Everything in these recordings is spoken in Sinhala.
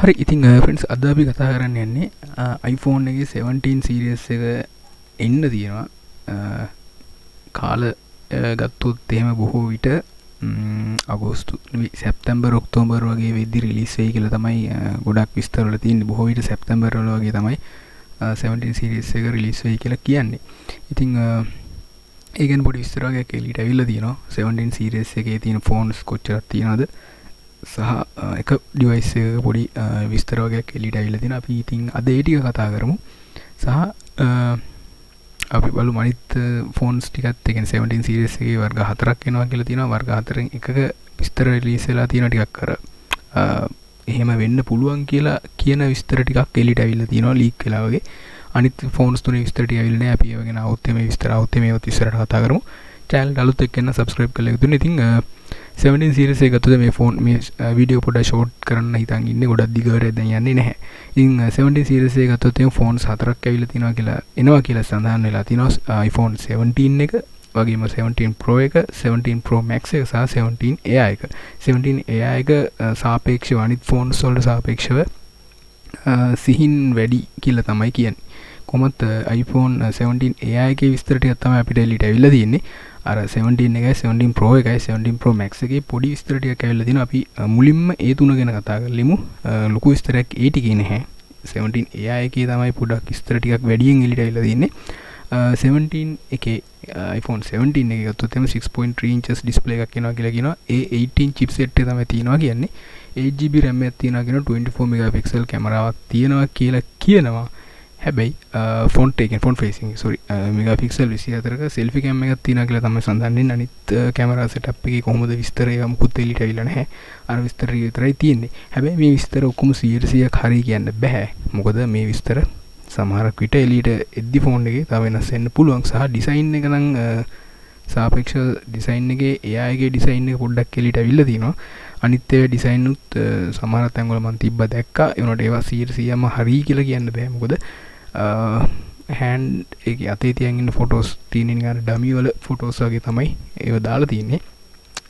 හරි ඉතින් ෆ්‍රෙන්ඩ්ස් අද අපි කතා කරන්න යන්නේ iPhone එකේ 17 series එක එන්න තියෙනවා කාල ගත්තොත් එහෙම බොහෝ විට අගෝස්තු සැප්තැම්බර් ඔක්තෝබර් වගේ වෙද්දි රිලීස් වෙයි කියලා තමයි ගොඩක් විස්තර වල තියෙන්නේ. බොහෝ විට සැප්තැම්බර් වල වගේ තමයි 17 series එක රිලීස් වෙයි කියලා කියන්නේ. ඉතින් ඒ ගැන පොඩි විස්තර වගේක් එළියට අවිල්ලා තියෙනවා. 17 series එකේ තියෙන ෆෝන්ස් කොච්චරක් තියෙනවද සහ එක ඩිවයිස් එක පොඩි විස්තර වගේක් එළියට අවිල්ලා තියෙනවා. අපි ඉතින් අද ඒ ටික කතා කරමු. සහ අපි බලමු අනිත් ෆෝන්ස් ටිකත් ඒ කියන්නේ 17 series එකේ වර්ග 4ක් එනවා කියලා තියෙනවා. වර්ග 4න් එකක විස්තර රිලීස් වෙලා තියෙනවා ටිකක් අර එහෙම වෙන්න පුළුවන් කියලා කියන විස්තර ටිකක් එළියට අවිල්ලා තියෙනවා ලීක් වෙලා වගේ. අනිත් ෆෝන්ස් තුනේ විස්තර ටික අවිල්ලා නැහැ. අපි ඒව ගැන આવුත් මේ විස්තර આવුත් මේවත් ඉස්සරහට කතා කරමු. channel එක අලුත් එක්ක එන්න subscribe කරලා ඉතින් 17 series එක ගත්තොත් මේ ෆෝන් මේ වීඩියෝ පොඩ්ඩක් ෂෝට් කරන්න හිතන් ඉන්නේ. ගොඩක් දිගට දැන් යන්නේ නැහැ. ඉතින් 17 series එක ගත්තොත් මේ ෆෝන්ස් 4ක් ඇවිල්ලා තිනවා කියලා එනවා කියලා සඳහන් වෙලා තිනවා. iPhone 17 එක වගේම 17 Pro එක 17 Pro Max එක සහ 17 AI එක. 17 AI එක සාපේක්ෂව අනිත් ෆෝන්ස් වලට සාපේක්ෂව සිහින් වැඩි කියලා තමයි කියන්නේ. කොහොමත් iPhone 17 AI එකේ විස්තර ටිකක් තමයි අපිට එළියට ඇවිල්ලා තියෙන්නේ. අර 17 එකයි 17 Pro එකයි 17 Pro Max එකේ පොඩි විස්තර ටිකක් ඇවිල්ලා තිනවා. අපි මුලින්ම ඒ තුන ගැන කතා කරලිමු. ලොකු විස්තරයක් ඒ ටිකේ නැහැ. 17 AI එකේ තමයි පොඩක් විස්තර ටිකක් වැඩියෙන් එළියට ඇවිල්ලා තියෙන්නේ. 17 එකේ iPhone 17 එකේ ගත්තොත් එම 6.3 inches display එකක් එනවා කියලා කියනවා. ඒ 18 chipset එක තමයි තියෙනවා කියන්නේ. 8GB RAM එකක් තියෙනවා කියනවා. 24 megapixel කැමරාවක් තියෙනවා කියලා කියනවා. හැබැයි ෆොන්ට් එකෙන් ෆොන්ට් ෆේසිං මෙගාපික්සල් 24ක සෙල්ෆි කැම් එකක් තියෙනවා කියලා තමයි සඳහන් වෙන්නේ. අනිත් කැමරා සෙටප් එකේ කොහොමද විස්තරය මුකුත් එළියට අවිලා නැහැ. අර විස්තර විතරයි තියෙන්නේ. හැබැයි මේ විස්තර ඔක්කොම 100%ක් හරි කියන්න බෑ. මොකද මේ විස්තර සමහරක් විට එළියට එද්දි ෆෝන් එකේ තව වෙනස් වෙන්න පුළුවන්. සහ ඩිසයින් එක නම් සාපේක්ෂව ඩිසයින් එකේ AI එකේ ඩිසයින් එක පොඩ්ඩක් එළියට අවිල්ලා තියෙනවා. අනිත් ඒවා ඩිසයින් උත් සමහර තැන්වල මම තිබ්බා දැක්කා. ඒ වුණාට ඒවා 100%ම හරි කියලා කියන්න බෑ. මොකද හැන්ඩ් එක අතේ තියන් ඉන්න ෆොටෝස් තියෙන නිකන් ඩමි වල ෆොටෝස් වගේ තමයි ඒව දාලා තියෙන්නේ.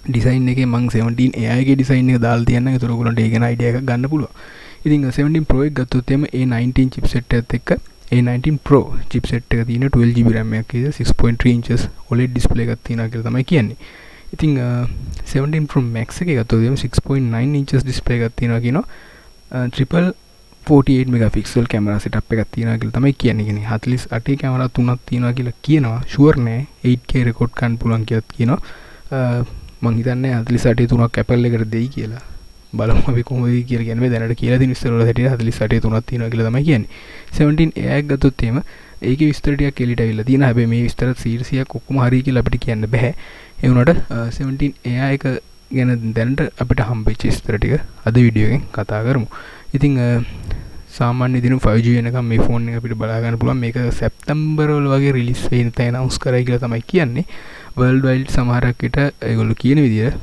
ඩිසයින් එකේ මම 17 AI එකේ ඩිසයින් එක දාලා තියන්නම්. ඒතර ඔයගොල්ලන්ට ඒ ගැන අයිඩියා එකක් ගන්න පුළුවන්. ඉතින් 17 Pro එක ගත්තොත් එimhe A19 chipset එකත් එක්ක A19 Pro chipset එක තියෙන 12GB RAM එකක් ඉතින් 6.3 inches OLED display එකක් තියෙනවා කියලා තමයි කියන්නේ. ඉතින් 17 Pro Max එකේ ගත්තොත් එimhe 6.9 inches display එකක් තියෙනවා කියනවා. triple 48 megapixel camera setup එකක් තියෙනවා කියලා තමයි කියන්නේ. කියන්නේ 48 කැමරා තුනක් තියෙනවා කියලා කියනවා. ෂුවර් නෑ 8K රෙකෝඩ් කරන්න පුළුවන් කියලා කියනවා. මම හිතන්නේ 48 තුනක් Apple එකට දෙයි කියලා. බලමු අපි කොහොමද කියලා කියන්නේ. මේ දැනට කියලා තියෙන විස්තර වල හැටියට 48 තුනක් තියෙනවා කියලා තමයි කියන්නේ. 17 AI එක ගත්තොත් එහෙම ඒකේ විස්තර ටිකක් එළියට අවිල්ලා තියෙනවා. හැබැයි මේ විස්තරත් 100%ක් ඔක්කොම හරි කියලා අපිට කියන්න බෑ. ඒ වුණාට 17 AI එක ගැන දැනට අපිට හම්බෙච්ච විස්තර ටික අද වීඩියෝ එකෙන් කතා කරමු. ඉතින් සාමාන්‍ය දින 5G වෙනකම් මේ ෆෝන් එක අපිට බලා ගන්න පුළුවන්. මේක සැප්තැම්බර් වල වගේ රිලීස් වෙන්න තැන අනවුන්ස් කරයි කියලා තමයි කියන්නේ. වර්ල්ඩ් වයිඩ් සමහරක් විට ඒගොල්ලෝ කියන විදිහට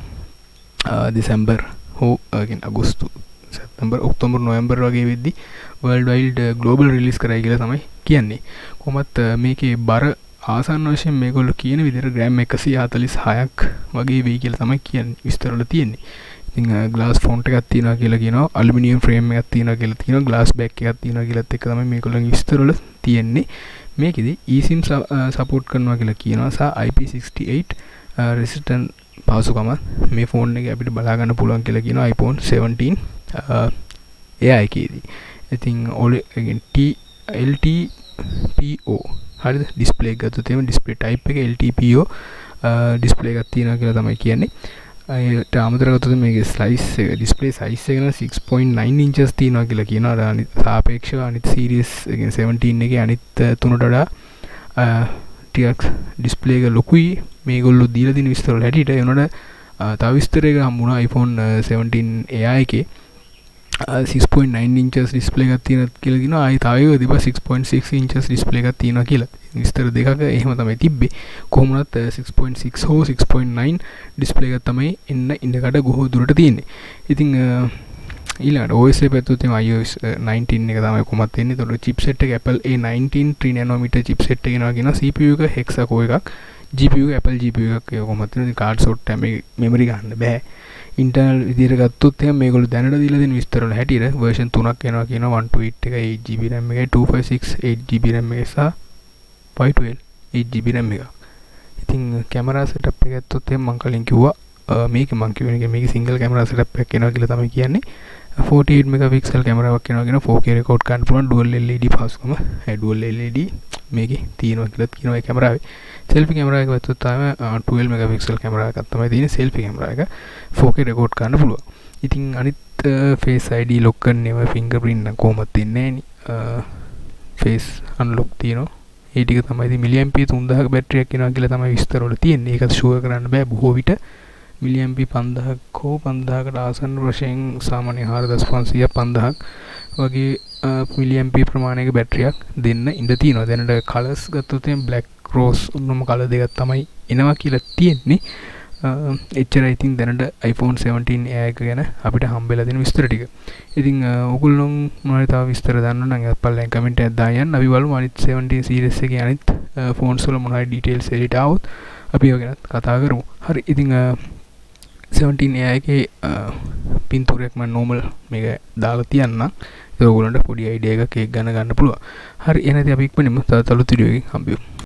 දෙසැම්බර් හෝ අගෝස්තු සැප්තැම්බර් ඔක්තෝබර් නොවැම්බර් වගේ වෙද්දි වර්ල්ඩ් වයිඩ් ග්ලෝබල් රිලීස් කරයි කියලා තමයි කියන්නේ. කොහොමත් මේකේ බර ආසන්න වශයෙන් මේගොල්ලෝ කියන විදිහට ග්‍රෑම් 146ක් වගේ වෙයි කියලා තමයි කියන්නේ විස්තර වල තියෙන්නේ. ඉතින් ග්ලාස් ෆොන්ට් එකක් තියෙනවා කියලා කියනවා. ඇලුමිනියම් ෆ්‍රේම් එකක් තියෙනවා කියලා කියනවා. ග්ලාස් බෑක් එකක් තියෙනවා කියලාත් එක්ක තමයි මේගොල්ලන්ගේ විස්තර වල තියෙන්නේ. මේකෙදි eSIM සපෝට් කරනවා කියලා කියනවා. සහ IP68 resistant පාසුකම මේ ෆෝන් එකේ අපිට බලා ගන්න පුළුවන් කියලා කියනවා iPhone 17 AI එකේදී. ඉතින් LTPO හරිද ඩිස්ප්ලේ එක ගත්තොත් එහෙම ඩිස්ප්ලේ ටයිප් එක LTPO ඩිස්ප්ලේ එකක් තියෙනවා කියලා තමයි කියන්නේ. ඒට අමතරව ගත්තොත් මේකේ ස්ලයිස් එක ඩිස්ප්ලේ සයිස් එක නම් 6.9 inches තියෙනවා කියලා කියනවා. අර අනිත් සාපේක්ෂව අනිත් සීරීස් එකෙන් 17 එකේ අනිත් තුනට වඩා ටිකක් ඩිස්ප්ලේ එක ලොකුයි. මේගොල්ලෝ දීලා තියෙන විස්තර වල හැටියට ඒ වුණාට තව විස්තරයක හම්බුණා iPhone 17 AI එකේ 6.9 inches display එකක් තියෙනවා කියලා කියනවා. ආයි තව එක තිබ්බා 6.6 inches display එකක් තියෙනවා කියලා. විස්තර දෙකක එහෙම තමයි තිබ්බේ. කොහොම වුණත් 6.6 හෝ 6.9 display එකක් තමයි ඉන්නකට ගොහෝ දුරට තියෙන්නේ. ඉතින් ඊළඟට OS එක පැත්තොත් එම iOS 19 එක තමයි කොහොමත් එන්නේ. ඒතකොට chipset එක Apple A19 3 nanometer chipset එක එනවා කියනවා. CPU එක hexa core එකක්. GPU Apple GPU එකක් කොහොමත් එන්නේ. card slot එක memory ගන්න බෑ. ඉන්ටර්නල් විදිහට ගත්තොත් එහෙනම් මේගොල්ලෝ දැනට දීලා දෙන විස්තර වල හැටියට version 3ක් එනවා කියනවා 128 එකයි 8GB RAM එකයි 256 8GB RAM එක සහ 512 8GB RAM එක. ඉතින් කැමරා සෙටප් එක ගත්තොත් එහෙනම් මම කලින් කිව්වා මේක මම කියන එක මේක සිංගල් කැමරා සෙටප් එකක් එනවා කියලා තමයි කියන්නේ. 48 මෙගාපික්සල් කැමරාවක් එනවා කියන 4K රෙකෝඩ් කරන්න පුළුවන් ඩුවල් LED පහසුකම. ඩුවල් LED මේකේ තියෙනවා කියලා කියනවා මේ කැමරාවේ. සෙල්ෆි කැමරා එක ගත්තොත් තමයි 12 මෙගාපික්සල් කැමරා එකක් තමයි තියෙන්නේ සෙල්ෆි කැමරා එක. 4K රෙකෝඩ් කරන්න පුළුවන්. ඉතින් අනිත් face ID lock කරන්නේම fingerprint නම් කොහොමද දෙන්නේ නෑනේ. face unlock තියෙනවා. ඒ ටික තමයි ඉතින් මිලිඇම්පියර් 3000ක බැටරියක් එනවා කියලා තමයි විස්තර වල තියෙන්නේ. ඒක ෂුවර් කරන්න බෑ බොහෝ විට. මිලිඇම්පියර් 5000ක හෝ 5000කට ආසන්න වශයෙන් සාමාන්‍ය 4500ක් 5000ක් වගේ මිලිඇම්පියර් ප්‍රමාණයක බැටරියක් දෙන්න ඉඩ තියෙනවා. දැනට කලර්ස් ගත්තොත් එහෙනම් black rose උන්නම කලර් දෙකක් තමයි එනවා කියලා තියෙන්නේ. එච්චරයි ඉතින් දැනට iPhone 17 Air එක ගැන අපිට හම්බෙලා දෙන විස්තර ටික. ඉතින් ඔයගොල්ලෝ මොනවද තව විස්තර දන්න නම් අපල්ලෙන් කමෙන්ට් එකක් දායන්. අපි බලමු අනිත් 17 series එකේ අනිත් ෆෝන්ස් වල මොනවයි ඩීටේල්ස් එලිට આવොත් අපි ඔය ගැන කතා කරමු. හරි ඉතින් 17 Air එකේ පින්තූරයක් මම normal මේක දාලා තියන්නම්. ඒක ඔයගොල්ලන්ට පොඩි අයිඩියා එකක් ඒක ගන්න පුළුවන්. හරි එහෙනම් අපි ඉක්මනින්ම තවත් අලුත් වීඩියෝ එකකින් හම්බෙමු.